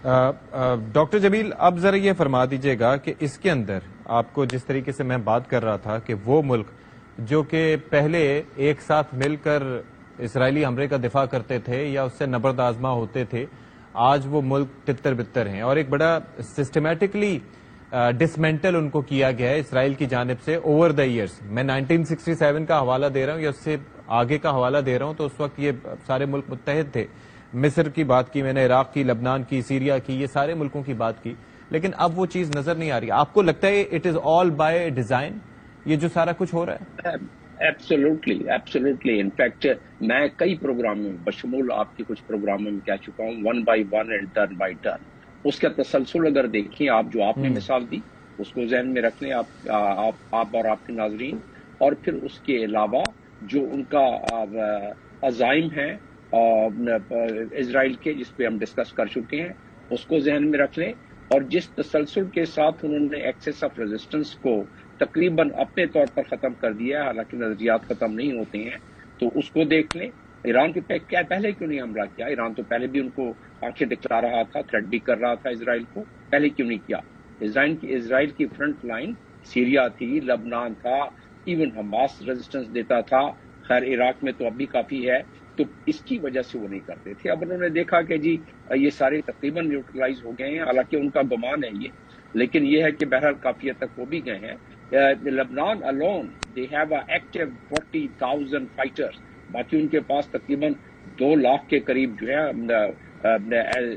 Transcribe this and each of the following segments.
Doctor جمیل، اب ذرا یہ فرما دیجئے گا کہ اس کے اندر آپ کو جس طریقے سے میں بات کر رہا تھا کہ وہ ملک جو کہ پہلے ایک ساتھ مل کر اسرائیلی حملے کا دفاع کرتے تھے یا اس سے نبرد آزما ہوتے تھے، آج وہ ملک تتر بتر ہیں اور ایک بڑا سسٹمیٹکلی ڈسمینٹل ان کو کیا گیا ہے اسرائیل کی جانب سے اوور دا ایئرز۔ میں 1967 کا حوالہ دے رہا ہوں یا اس سے آگے کا حوالہ دے رہا ہوں، تو اس وقت یہ سارے ملک متحد تھے۔ مصر کی بات کی میں نے، عراق کی، لبنان کی، سیریا کی، یہ سارے ملکوں کی بات کی، لیکن اب وہ چیز نظر نہیں آ رہی۔ آپ کو لگتا ہے it is all by design یہ جو سارا کچھ ہو رہا ہے؟ ایبسولوٹلی انفیکٹ میں کئی پروگراموں میں بشمول آپ کے کچھ پروگراموں میں کہہ چکا ہوں، 1 by 1 and turn by turn اس کا تسلسل اگر دیکھیں آپ، جو آپ نے مثال دی اس کو ذہن میں رکھ لیں آپ اور آپ کے ناظرین، اور پھر اس کے علاوہ جو ان کا عزائم ہیں اسرائیل کے، جس پہ ہم ڈسکس کر چکے ہیں، اس کو ذہن میں رکھ لیں، اور جس تسلسل کے ساتھ انہوں نے ایکسس آف ریزسٹنس کو تقریباً اپنے طور پر ختم کر دیا ہے، حالانکہ نظریات ختم نہیں ہوتے ہیں، تو اس کو دیکھ لیں۔ ایران کے پہلے کیوں نہیں حملہ کیا؟ ایران تو پہلے بھی ان کو آنکھیں دکھلا رہا تھا، تھریٹ بھی کر رہا تھا اسرائیل کو، پہلے کیوں نہیں کیا؟ اسرائیل کی فرنٹ لائن سیریا تھی، لبنان تھا، ایون حماس ریزسٹنس دیتا تھا، خیر عراق میں تو اب بھی کافی ہے، تو اس کی وجہ سے وہ نہیں کرتے تھے۔ اب انہوں نے دیکھا کہ جی یہ سارے تقریباً نیوٹرلائز ہو گئے ہیں، حالانکہ ان کا گمان ہے یہ، لیکن یہ ہے کہ بہرحال کافی حد تک ہو بھی گئے ہیں۔ لبنان alone they have an active 40,000 fighters، باقی ان کے پاس تقریباً 2 لاکھ کے قریب جو ہے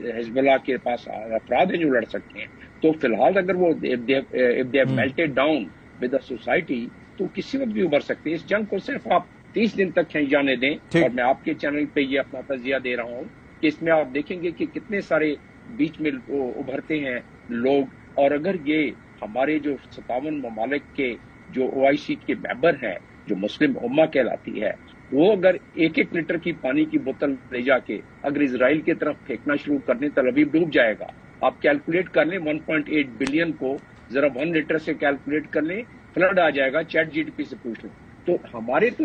حزب اللہ کے پاس افراد ہیں جو لڑ سکتے ہیں۔ تو فی الحال اگر وہ if they have melted down with the society تو کسی وقت بھی ابھر سکتے ہیں۔ اس جنگ کو صرف آپ 30 دن تک کھینچ جانے دیں، اور میں آپ کے چینل پہ یہ اپنا تجزیہ دے رہا ہوں کہ اس میں آپ دیکھیں گے کہ کتنے سارے بیچ میں ابھرتے ہیں لوگ، اور اگر یہ ہمارے جو 57 ممالک کے جو OIC کے ممبر ہیں، جو مسلم امہ کہلاتی ہے، وہ اگر 1 لیٹر کی پانی کی بوتل لے جا کے اگر اسرائیل کی طرف پھینکنا شروع کر دیں، تل ابیب ڈوب جائے گا۔ آپ کیلکولیٹ کر لیں 1.8 بلین کو ذرا 1 لیٹر سے کیلکولیٹ کر لیں، فلڈ آ جائے گا، چیٹ GDP سے پوچھ لیں۔ تو ہمارے تو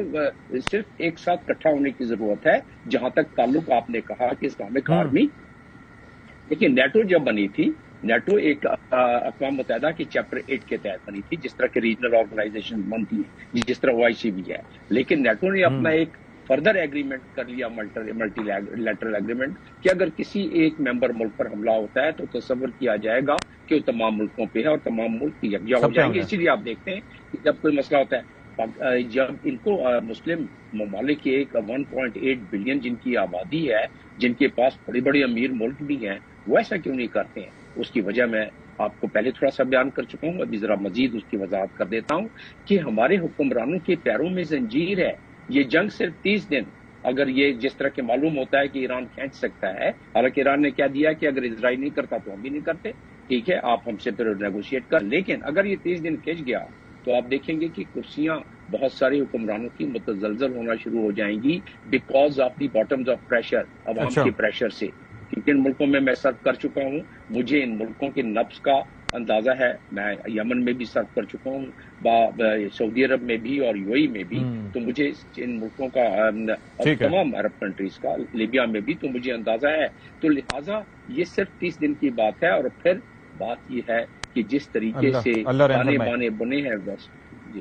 صرف ایک ساتھ اکٹھا ہونے کی ضرورت ہے۔ جہاں تک تعلق آپ نے کہا کہ اسلامک آرمی، لیکن نیٹو جب بنی تھی، نیٹو ایک اقوام متحدہ کے چیپٹر 8 کے تحت بنی تھی، جس طرح کے ریجنل آرگنائزیشن بنتی ہے، جس طرح OIC بھی ہے، لیکن نیٹو نے اپنا ایک فردر ایگریمنٹ کر لیا، ملٹی لیٹرل ایگریمنٹ، کہ اگر کسی ایک ممبر ملک پر حملہ ہوتا ہے تو تصور کیا جائے گا کہ وہ تمام ملکوں پہ ہے اور تمام ملک یکجا ہو جائیں گے۔ اسی لیے آپ دیکھتے ہیں کہ جب کوئی مسئلہ ہوتا ہے، جب ان کو مسلم ممالک کے 1.8 بلین جن کی آبادی ہے، جن کے پاس بڑے بڑے امیر ملک بھی ہیں، وہ ایسا کیوں نہیں کرتے ہیں؟ اس کی وجہ میں آپ کو پہلے تھوڑا سا بیان کر چکا ہوں، ابھی ذرا مزید اس کی وضاحت کر دیتا ہوں کہ ہمارے حکمرانوں کے پیروں میں زنجیر ہے۔ یہ جنگ صرف 30 دن، اگر یہ جس طرح کے معلوم ہوتا ہے کہ ایران کھینچ سکتا ہے، حالانکہ ایران نے کیا دیا کہ اگر اسرائیل نہیں کرتا تو ہم بھی نہیں کرتے، ٹھیک ہے آپ ہم سے پھر نیگوشیٹ کر، لیکن اگر یہ 30 دن کھینچ گیا تو آپ دیکھیں گے کہ کرسیاں بہت سارے حکمرانوں کی متزلزل ہونا شروع ہو جائیں گی، because of the bottoms of pressure, عوام کے پریشر سے۔ کیونکہ ان ملکوں میں سرف کر چکا ہوں، مجھے ان ملکوں کے نبض کا اندازہ ہے، میں یمن میں بھی سرف کر چکا ہوں، سعودی عرب میں بھی اور UAE میں بھی، تو مجھے ان ملکوں کا اور تمام عرب کنٹریز کا، لیبیا میں بھی، تو مجھے اندازہ ہے۔ تو لہٰذا یہ صرف 30 دن کی بات ہے، اور پھر بات یہ ہے کہ جس طریقے سے بانے بنے ہیں بس جی